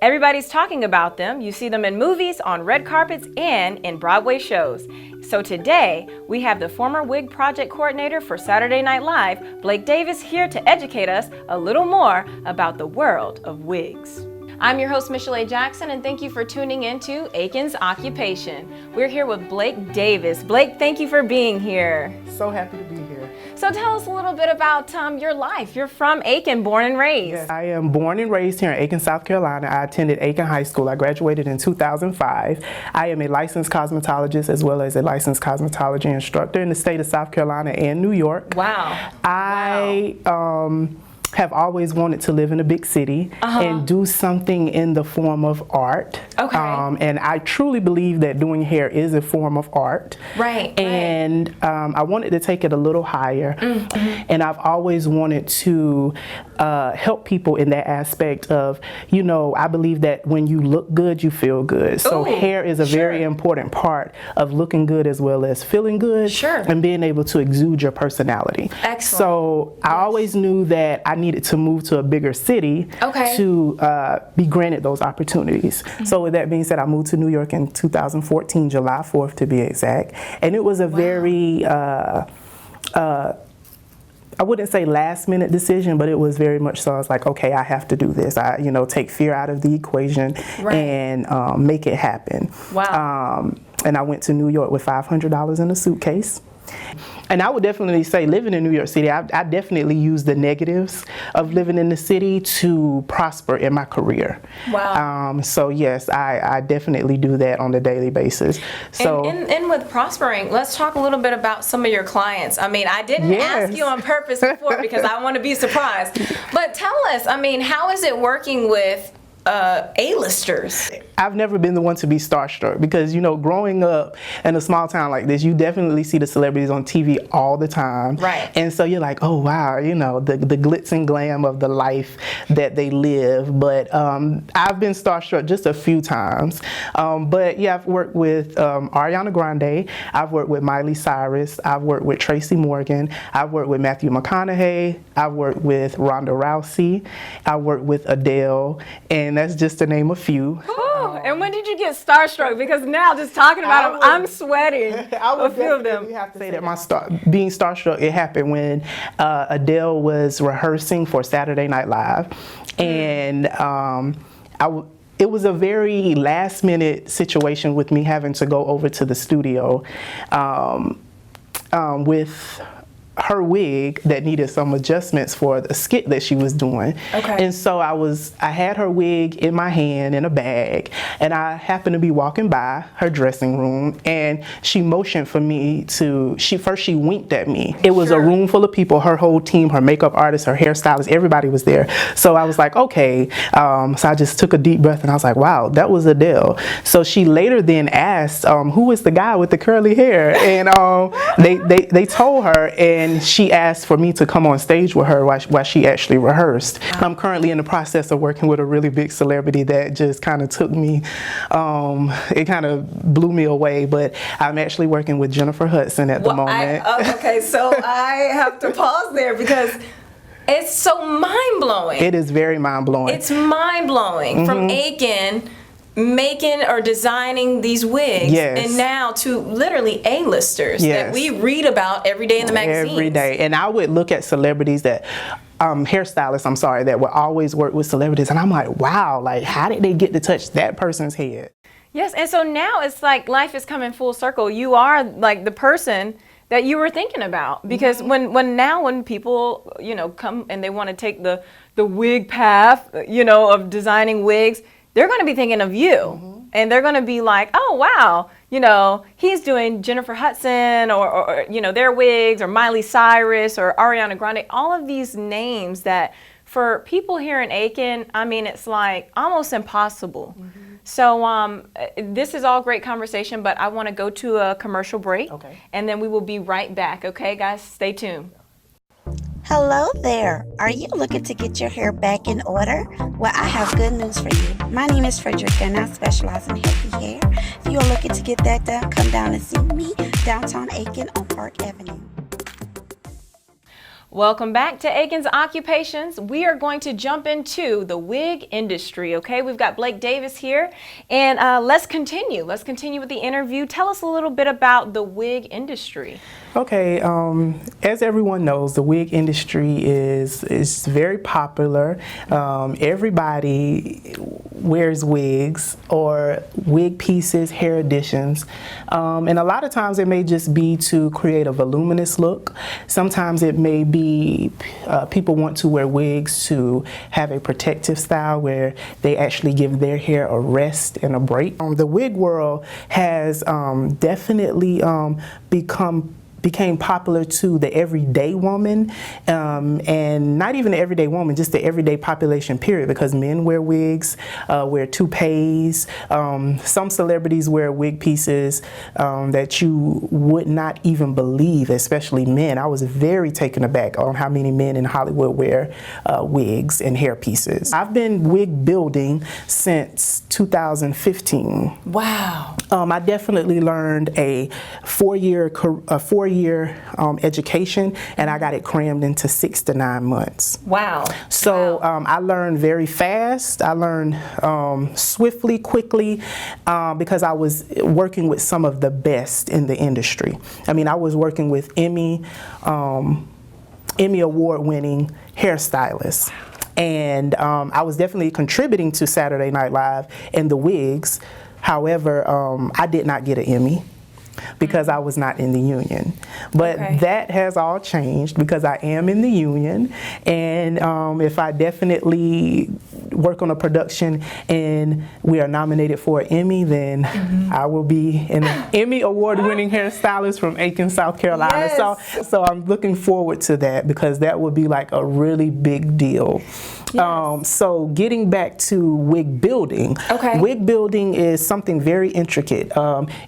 Everybody's talking about them. You see them in movies, on red carpets, and in Broadway shows. So today, we have the former wig project coordinator for Saturday Night Live, Blake Davis, here to educate us a little more about the world of wigs. I'm your host, Michelle A. Jackson, and thank you for tuning in to Aiken's Occupation. We're here with Blake Davis. Blake, thank you for being here. So happy to be here. So tell us a little bit about your life. You're from Aiken, born and raised. Yes, I am born and raised here in Aiken, South Carolina. I attended Aiken High School. I graduated in 2005. I am a licensed cosmetologist as well as a licensed cosmetology instructor in the state of South Carolina and New York. Wow. I have always wanted to live in a big city and do something in the form of art. Okay. And I truly believe that doing hair is a form of art. Right. And I wanted to take it a little higher. Mm-hmm. And I've always wanted to help people in that aspect of, I believe that when you look good, you feel good. So hair is a very important part of looking good as well as feeling good. Sure. And being able to exude your personality. Excellent. So I always knew that I needed to move to a bigger city to be granted those opportunities. Mm-hmm. So with that being said, I moved to New York in 2014, July 4th to be exact. And it was a very, I wouldn't say last minute decision, but it was very much so. I was like, okay, I have to do this. I, take fear out of the equation and make it happen. Wow. And I went to New York with $500 in a suitcase. And I would definitely say living in New York City, I definitely use the negatives of living in the city to prosper in my career. Wow. So yes, I definitely do that on a daily basis. So and with prospering, let's talk a little bit about some of your clients. I mean, I didn't ask you on purpose before because I want to be surprised. But tell us, how is it working with A-listers? I've never been the one to be starstruck because, growing up in a small town like this, you definitely see the celebrities on TV all the time. Right. And so you're like, oh, wow, the glitz and glam of the life that they live. But I've been starstruck just a few times. But yeah, I've worked with Ariana Grande. I've worked with Miley Cyrus. I've worked with Tracy Morgan. I've worked with Matthew McConaughey. I've worked with Ronda Rousey. I've worked with Adele. And that's just to name a few. And when did you get starstruck? Because now just talking about them, I'm sweating. I would a few of them. have to say that being starstruck, it happened when Adele was rehearsing for Saturday Night Live. And it was a very last minute situation with me having to go over to the studio with her wig that needed some adjustments for the skit that she was doing. Okay. And so I had her wig in my hand in a bag, and I happened to be walking by her dressing room, and she motioned for me she winked at me. It was a room full of people, her whole team, her makeup artist, her hairstylist, everybody was there. So I was like, okay. So I just took a deep breath and I was like, wow, that was Adele. So she later then asked, who is the guy with the curly hair? And they told her, and she asked for me to come on stage with her while she actually rehearsed. I'm currently in the process of working with a really big celebrity that just kind of took me, it kind of blew me away, but I'm actually working with Jennifer Hudson at the moment. Okay, so I have to pause there because it's so mind-blowing. It is very mind-blowing. It's mind-blowing from Aiken making or designing these wigs and now to literally A-listers that we read about every day in the magazines. Every day. And I would look at celebrities that hairstylists, that would always work with celebrities, and I'm like, wow, like how did they get to touch that person's head? Yes, and so now it's like life is coming full circle. You are like the person that you were thinking about, because when people come and they want to take the wig path of designing wigs, they're going to be thinking of you, and they're going to be like, oh, wow, he's doing Jennifer Hudson or their wigs, or Miley Cyrus or Ariana Grande, all of these names that for people here in Aiken, it's like almost impossible. So this is all great conversation, but I want to go to a commercial break, and then we will be right back. Okay, guys, stay tuned. Hello there. Are you looking to get your hair back in order? Well, I have good news for you. My name is Frederica, and I specialize in healthy hair. If you are looking to get that done, come down and see me downtown Aiken on Park Avenue. Welcome back to Aiken's Occupations. We are going to jump into the wig industry, okay? We've got Blake Davis here, and let's continue. Let's continue with the interview. Tell us a little bit about the wig industry. Okay, as everyone knows, the wig industry is very popular. Everybody wears wigs or wig pieces, hair additions, and a lot of times it may just be to create a voluminous look. Sometimes it may be people want to wear wigs to have a protective style where they actually give their hair a rest and a break. The wig world has definitely became popular to the everyday woman, and not even the everyday woman, just the everyday population period, because men wear wigs, wear toupees. Some celebrities wear wig pieces that you would not even believe, especially men. I was very taken aback on how many men in Hollywood wear wigs and hair pieces. I've been wig building since 2015. Wow. I definitely learned a four-year education, and I got it crammed into 6 to 9 months. Wow. So I learned very fast. I learned swiftly, quickly, because I was working with some of the best in the industry. I mean, I was working with Emmy award-winning hairstylists. And I was definitely contributing to Saturday Night Live and the wigs. However, I did not get an Emmy because I was not in the union. But that has all changed because I am in the union, and if I definitely work on a production and we are nominated for an Emmy, then I will be an Emmy award-winning hairstylist from Aiken, South Carolina. Yes. So I'm looking forward to that because that would be like a really big deal. Yes. So getting back to wig building. Wig building is something very intricate.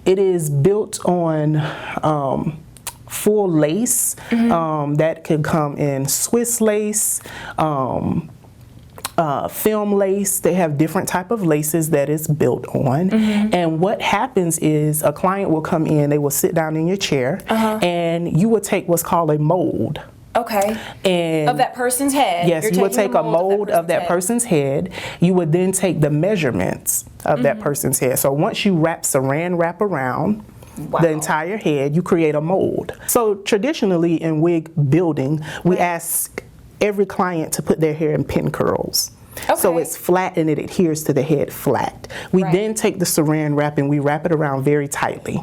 It is built on full lace that can come in Swiss lace, film lace. They have different type of laces that is built on. And what happens is a client will come in, they will sit down in your chair, and you will take what's called a mold. And of that person's head. Yes, you would take a mold of that person's head. You would then take the measurements of that person's head. So once you saran wrap around the entire head, you create a mold. So traditionally in wig building, we ask every client to put their hair in pin curls. So it's flat and it adheres to the head flat. We then take the saran wrap and we wrap it around very tightly.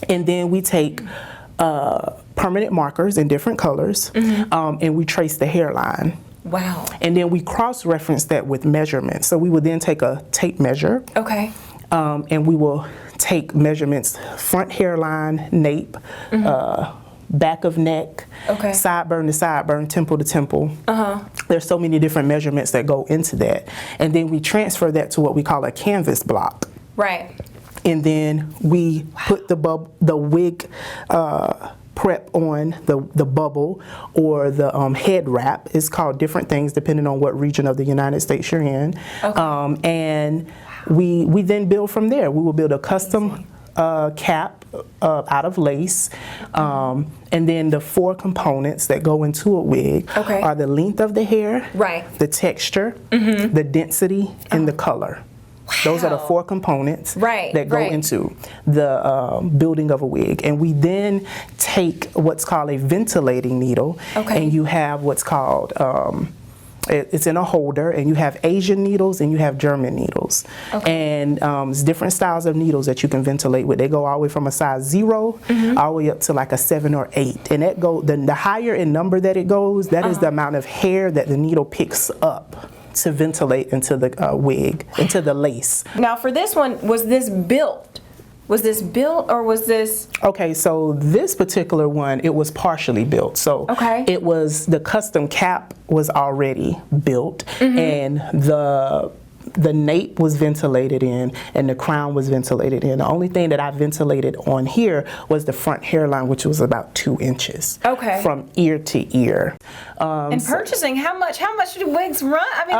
And then we take permanent markers in different colors, and we trace the hairline. Wow. And then we cross-reference that with measurements. So we would then take a tape measure. And we will take measurements, front hairline, nape, back of neck, sideburn to sideburn, temple to temple. There's so many different measurements that go into that. And then we transfer that to what we call a canvas block. And then we put the wig prep on the bubble or the head wrap. It's called different things depending on what region of the United States you're in. And we then build from there. We will build a custom cap out of lace, and then the 4 components that go into a wig are the length of the hair, the texture, the density, and the color. Those are the 4 components that go into the building of a wig. And we then take what's called a ventilating needle, and you have what's called, it's in a holder, and you have Asian needles and you have German needles. And it's different styles of needles that you can ventilate with. They go all the way from a size 0 all the way up to like a 7 or 8. And that the higher in number that it goes, that is the amount of hair that the needle picks up to ventilate into the wig, into the lace. Now for this one, was this built? Was this built or was this? Okay, so this particular one, it was partially built. So it was, the custom cap was already built, and the the nape was ventilated in and the crown was ventilated in. The only thing that I ventilated on here was the front hairline, which was about 2 inches. Okay. From ear to ear. And purchasing, how much do wigs run? I mean,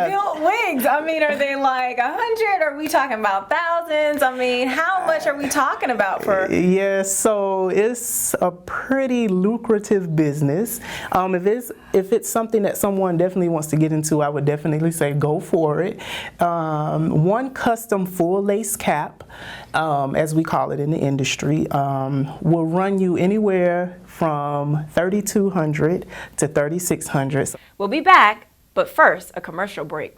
built wigs. I mean, are they like 100? Are we talking about thousands? I mean, how much are we talking about for? Yes, so it's a pretty lucrative business. If it's something that someone definitely wants to get into, I would definitely say go for it. One custom full lace cap, as we call it in the industry, will run you anywhere from $3,200 to $3,600. We'll be back, but first, a commercial break.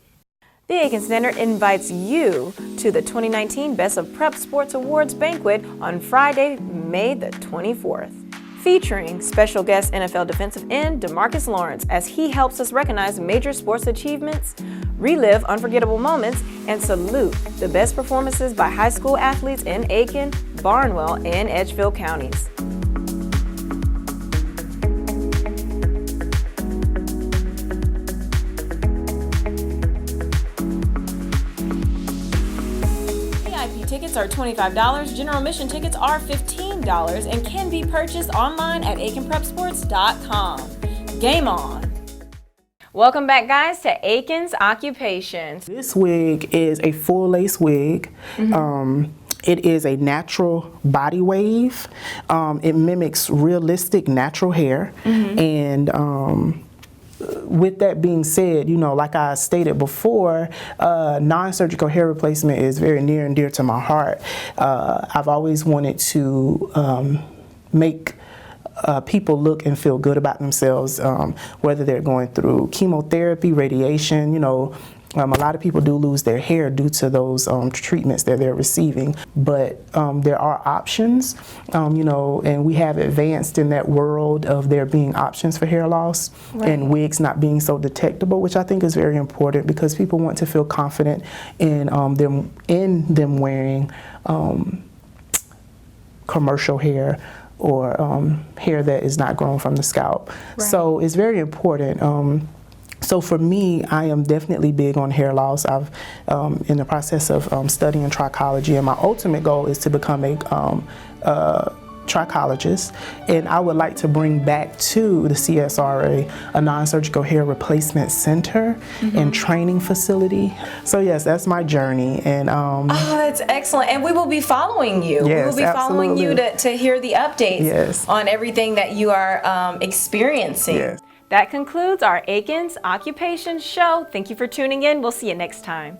The Aiken Standard invites you to the 2019 Best of Prep Sports Awards Banquet on Friday, May the 24th. Featuring special guest NFL defensive end DeMarcus Lawrence as he helps us recognize major sports achievements, relive unforgettable moments, and salute the best performances by high school athletes in Aiken, Barnwell, and Edgefield counties. Tickets are $25, general admission tickets are $15, and can be purchased online at aikenprepsports.com. Game on! Welcome back, guys, to Aiken's Occupations. This wig is a full lace wig. It is a natural body wave. It mimics realistic natural hair. And with that being said, like I stated before, non-surgical hair replacement is very near and dear to my heart. I've always wanted to make people look and feel good about themselves, whether they're going through chemotherapy, radiation, a lot of people do lose their hair due to those treatments that they're receiving, but there are options, and we have advanced in that world of there being options for hair loss and wigs not being so detectable, which I think is very important because people want to feel confident in them wearing commercial hair or hair that is not grown from the scalp. So it's very important. So for me, I am definitely big on hair loss. I've in the process of studying trichology, and my ultimate goal is to become a trichologist, and I would like to bring back to the CSRA a non-surgical hair replacement center and training facility. So yes, that's my journey, and that's excellent, and we will be following you. Yes, we will be following you to hear the updates on everything that you are experiencing. Yes. That concludes our Aiken's Occupations show. Thank you for tuning in. We'll see you next time.